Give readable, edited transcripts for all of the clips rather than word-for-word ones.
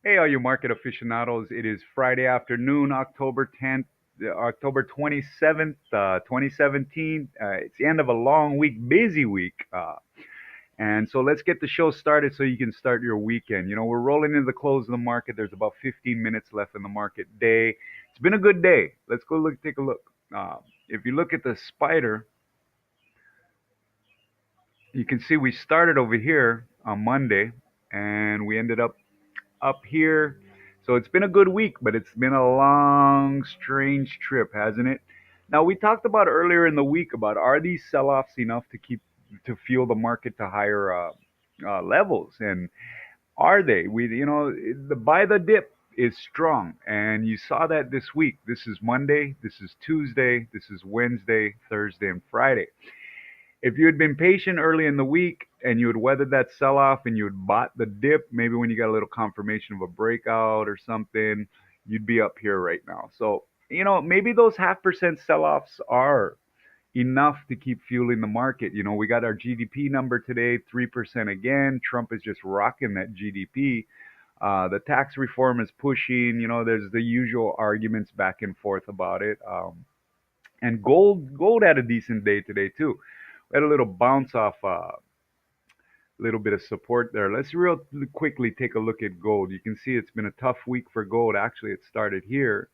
Hey, all you market aficionados. It is Friday afternoon, October 10th, October 27th, 2017. It's the end of a long week, busy week. And so let's get the show started so you can start your weekend. We're rolling into the close of the market. There's about 15 minutes left in the market day. It's been a good day. Let's go take a look. If you look at the spider, you can see we started over here on Monday and we ended up here. So it's been a good week, but it's been a long, strange trip, hasn't it? Now we talked about earlier in the week about are these sell-offs enough to fuel the market to higher levels, and are they? The buy the dip is strong, and you saw that this week. This is Monday, this is Tuesday, this is Wednesday, Thursday, and Friday. If you had been patient early in the week and you had weathered that sell off and you had bought the dip, maybe when you got a little confirmation of a breakout or something, you'd be up here right now. So, maybe those half percent sell offs are enough to keep fueling the market. We got our GDP number today, 3% again. Trump is just rocking that GDP. The tax reform is pushing. There's the usual arguments back and forth about it. And gold had a decent day today too. We had a little bounce off a little bit of support there. Let's real quickly take a look at gold. You can see it's been a tough week for gold. Actually, it started here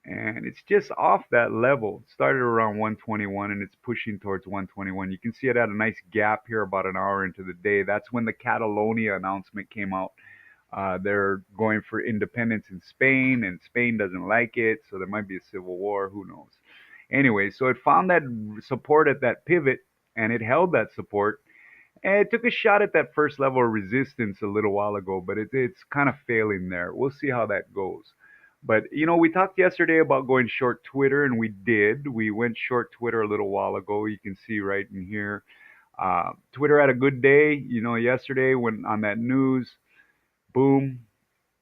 and it's just off that level. It started around 121 and it's pushing towards 121. You can see it had a nice gap here about an hour into the day. That's when the Catalonia announcement came out. They're going for independence in Spain, and Spain doesn't like it, so there might be a civil war. Who knows? Anyway, so it found that support at that pivot, and it held that support. And it took a shot at that first level of resistance a little while ago, but it's kind of failing there. We'll see how that goes. But we talked yesterday about going short Twitter, and we did. We went short Twitter a little while ago. You can see right in here. Twitter had a good day. Yesterday when on that news, boom,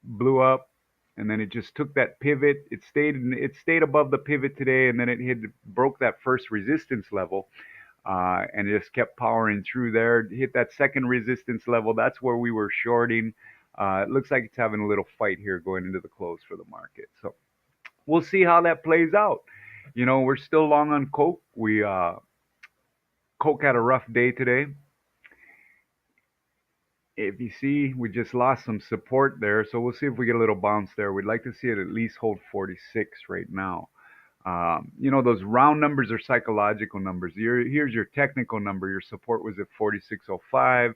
blew up, and then it just took that pivot. It stayed above the pivot today, and then it broke that first resistance level, and it just kept powering through there. Hit that second resistance level. That's where we were shorting. It looks like it's having a little fight here going into the close for the market. So we'll see how that plays out. We're still long on Coke. Coke had a rough day today. If you see, we just lost some support there, so we'll see if we get a little bounce there. We'd like to see it at least hold 46 right now. Those round numbers are psychological numbers. Here's your technical number. Your support was at 46.05.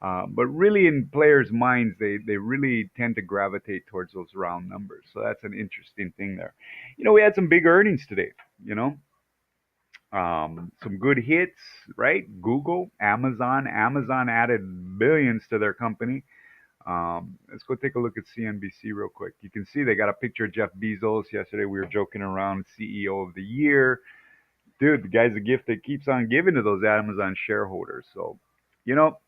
But really, in players' minds, they really tend to gravitate towards those round numbers. So that's an interesting thing there. We had some big earnings today. You know, some good hits, right? Google, Amazon. Amazon added billions to their company. Let's go take a look at CNBC real quick. You can see they got a picture of Jeff Bezos. Yesterday we were joking around, CEO of the year. Dude, the guy's a gift that keeps on giving to those Amazon shareholders. So, you know,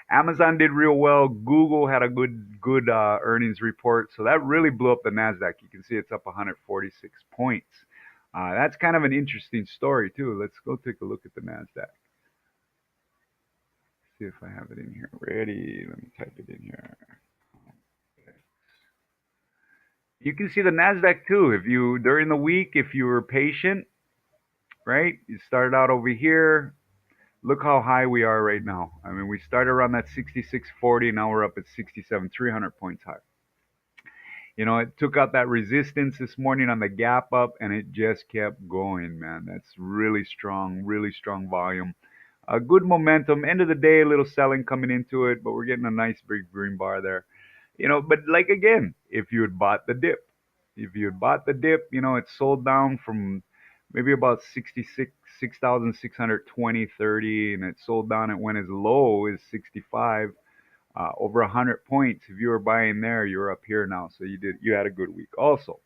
Amazon did real well. Google had a good earnings report, so that really blew up the Nasdaq. You can see it's up 146 points. That's kind of an interesting story too. Let's go take a look at the Nasdaq. See if I have it in here. Ready? Let me type it in here. You can see the Nasdaq too. If you during the week, if you were patient, right? You started out over here. Look how high we are right now. I mean, we started around that 6640. Now we're up at 67, 300 points high. It took out that resistance this morning on the gap up, and it just kept going, man. That's really strong volume. A good momentum. End of the day, a little selling coming into it, but we're getting a nice big green bar there. But like again, if you had bought the dip, it sold down from maybe about 66, 6,620, 30, and it sold down. It went as low as 65, over 100 points. If you were buying there, you're up here now. So you had a good week also.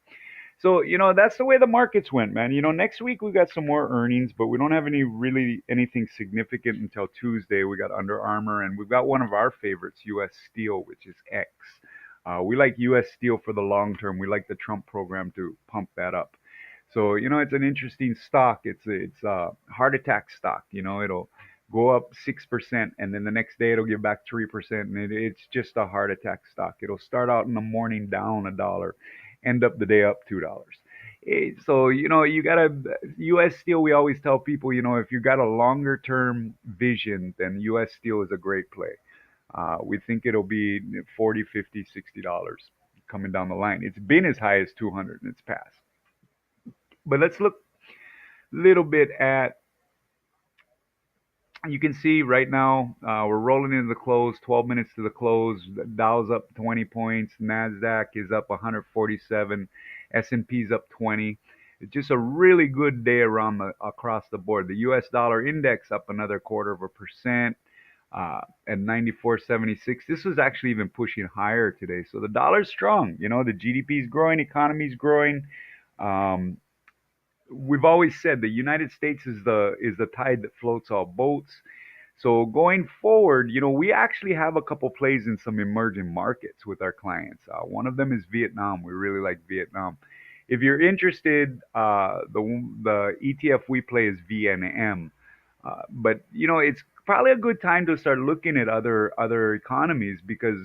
So, that's the way the markets went, man. Next week we got some more earnings, but we don't have anything significant until Tuesday. We got Under Armour, and we've got one of our favorites, US Steel, which is X. We like US Steel for the long term. We like the Trump program to pump that up. So, it's an interesting stock. It's a heart attack stock. It'll go up 6%, and then the next day it'll give back 3%, and it's just a heart attack stock. It'll start out in the morning down $1, end up the day up $2. So you gotta U.S. Steel. We always tell people, if you got a longer term vision, then U.S. Steel is a great play. We think it'll be 40, 50, $60 coming down the line. It's been as high as 200 in its past. But let's look a little bit at, you can see right now we're rolling into the close, 12 minutes to the close. Dow's up 20 points, Nasdaq is up 147, S&P's up 20. It's just a really good day across the board. The U.S. dollar index up another quarter of a percent at 94.76. This was actually even pushing higher today. So the dollar's strong. The GDP is growing, economy's growing. Um, we've always said the United States is the tide that floats all boats. So going forward, we actually have a couple plays in some emerging markets with our clients. One of them is Vietnam. We really like Vietnam. If you're interested, the ETF we play is VNM. But it's probably a good time to start looking at other economies because,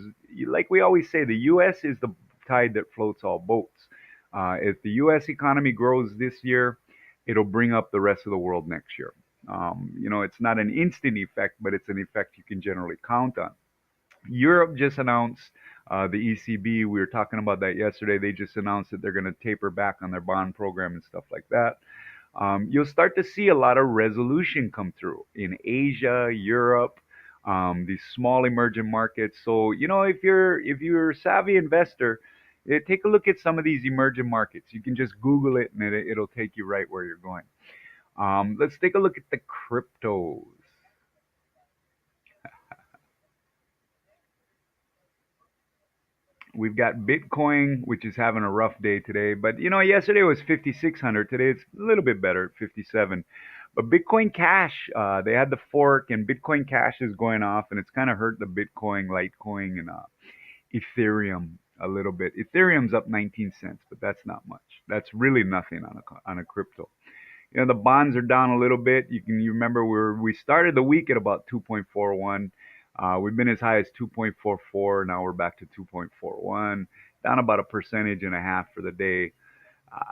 like we always say, the U.S. is the tide that floats all boats. If the U.S. economy grows this year, it'll bring up the rest of the world next year. It's not an instant effect, but it's an effect you can generally count on. Europe just announced the ECB. We were talking about that yesterday. They just announced that they're going to taper back on their bond program and stuff like that. You'll start to see a lot of resolution come through in Asia, Europe, these small emerging markets. So if you're a savvy investor, take a look at some of these emerging markets. You can just Google it and it'll take you right where you're going. Let's take a look at the cryptos. We've got Bitcoin, which is having a rough day today. But yesterday was 5,600. Today it's a little bit better at 57. But Bitcoin Cash, they had the fork, and Bitcoin Cash is going off, and it's kind of hurt the Bitcoin, Litecoin, and Ethereum a little bit. Ethereum's up 19 cents, but that's not much. That's really nothing on a crypto. The bonds are down a little bit. You remember we started the week at about 2.41. We've been as high as 2.44. Now we're back to 2.41, down about a percentage and a half for the day. Uh,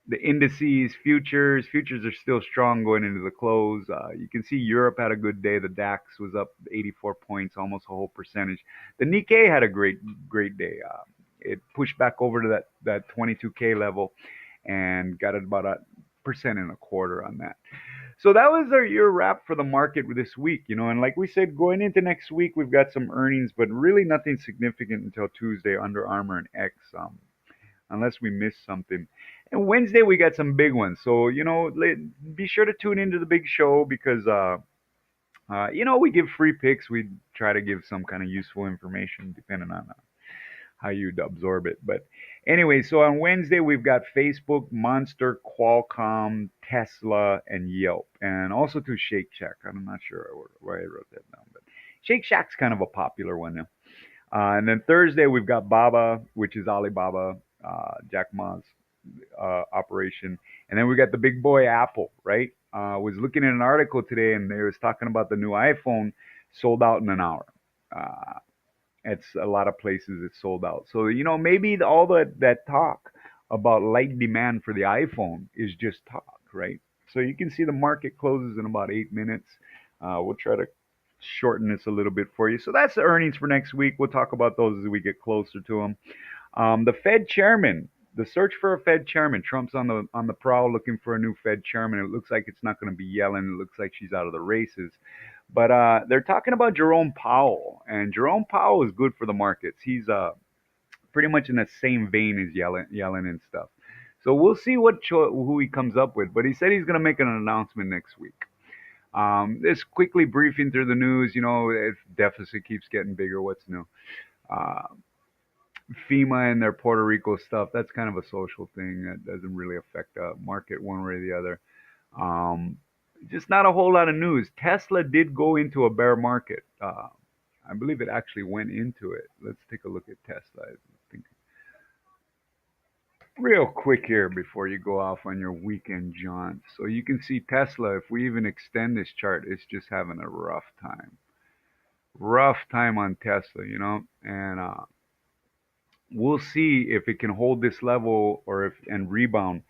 the indices, futures are still strong going into the close. You can see Europe had a good day. The DAX was up 84 points, almost a whole percentage. The Nikkei had a great day. It pushed back over to that 22K level and got about a percent and a quarter on that. So that was our year wrap for the market this week, and like we said, going into next week, we've got some earnings, but really nothing significant until Tuesday, Under Armour and X, unless we miss something. And Wednesday, we got some big ones. So, be sure to tune into the big show because, we give free picks. We try to give some kind of useful information depending on how you'd absorb it. But anyway, so on Wednesday we've got Facebook, Monster, Qualcomm, Tesla, and Yelp, and also to Shake Shack. I'm not sure why I wrote that down, but Shake Shack's kind of a popular one now. And then Thursday we've got Baba, which is Alibaba, Jack Ma's operation, and then we got the big boy Apple. Right? Was looking at an article today, and they was talking about the new iPhone sold out in an hour. Uh, it's a lot of places it's sold out. So maybe all that talk about light demand for the iPhone is just talk, right? So you can see the market closes in about 8 minutes. We'll try to shorten this a little bit for you. So that's the earnings for next week. We'll talk about those as we get closer to them. The Fed chairman, the search for a Fed chairman. Trump's on the prowl looking for a new Fed chairman. It looks like it's not going to be Yellen. It looks like she's out of the races. But they're talking about Jerome Powell, and Jerome Powell is good for the markets. He's pretty much in the same vein as Yellen and stuff. So we'll see who he comes up with. But he said he's going to make an announcement next week. Just quickly briefing through the news. If deficit keeps getting bigger, what's new? Uh, FEMA and their Puerto Rico stuff. That's kind of a social thing that doesn't really affect the market one way or the other. Um, just not a whole lot of news. Tesla did go into a bear market. I believe it actually went into it. Let's take a look at Tesla. I think Real quick here before you go off on your weekend jaunt. So you can see Tesla, if we even extend this chart, it's just having a rough time. Rough time on Tesla, and we'll see if it can hold this level or if and rebound.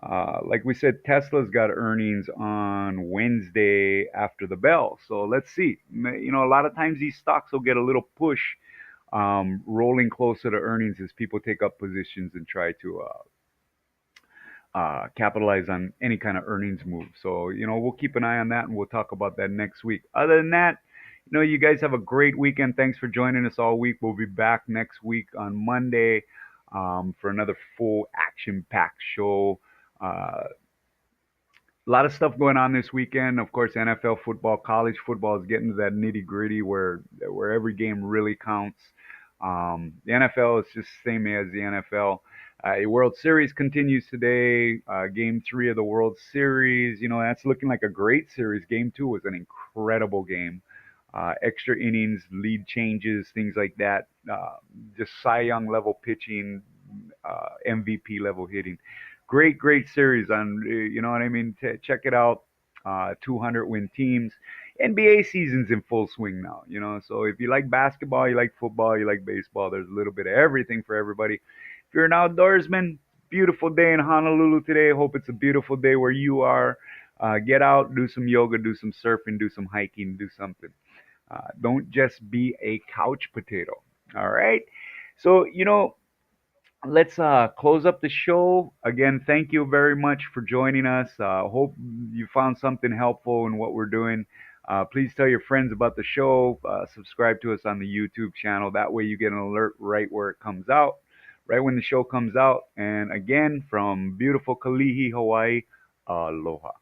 Like we said, Tesla's got earnings on Wednesday after the bell. So let's see. A lot of times these stocks will get a little push rolling closer to earnings as people take up positions and try to capitalize on any kind of earnings move. So, we'll keep an eye on that and we'll talk about that next week. Other than that, you guys have a great weekend. Thanks for joining us all week. We'll be back next week on Monday for another full action packed show. A lot of stuff going on this weekend. Of course, NFL football, college football is getting to that nitty gritty where every game really counts. The NFL is just the same as the NFL. The World Series continues today. Game three of the World Series, that's looking like a great series. Game two was an incredible game. Extra innings, lead changes, things like that. Just Cy Young level pitching, MVP level hitting. Great, great series on, you know what I mean? Check it out. 200 win teams. NBA season's in full swing now, So if you like basketball, you like football, you like baseball, there's a little bit of everything for everybody. If you're an outdoorsman, beautiful day in Honolulu today. Hope it's a beautiful day where you are. Get out, do some yoga, do some surfing, do some hiking, do something. Don't just be a couch potato. All right. So, let's close up the show. Again, thank you very much for joining us. Hope you found something helpful in what we're doing. Please tell your friends about the show. Subscribe to us on the YouTube channel. That way you get an alert right where it comes out, right when the show comes out. And again, from beautiful Kalihi, Hawaii, aloha.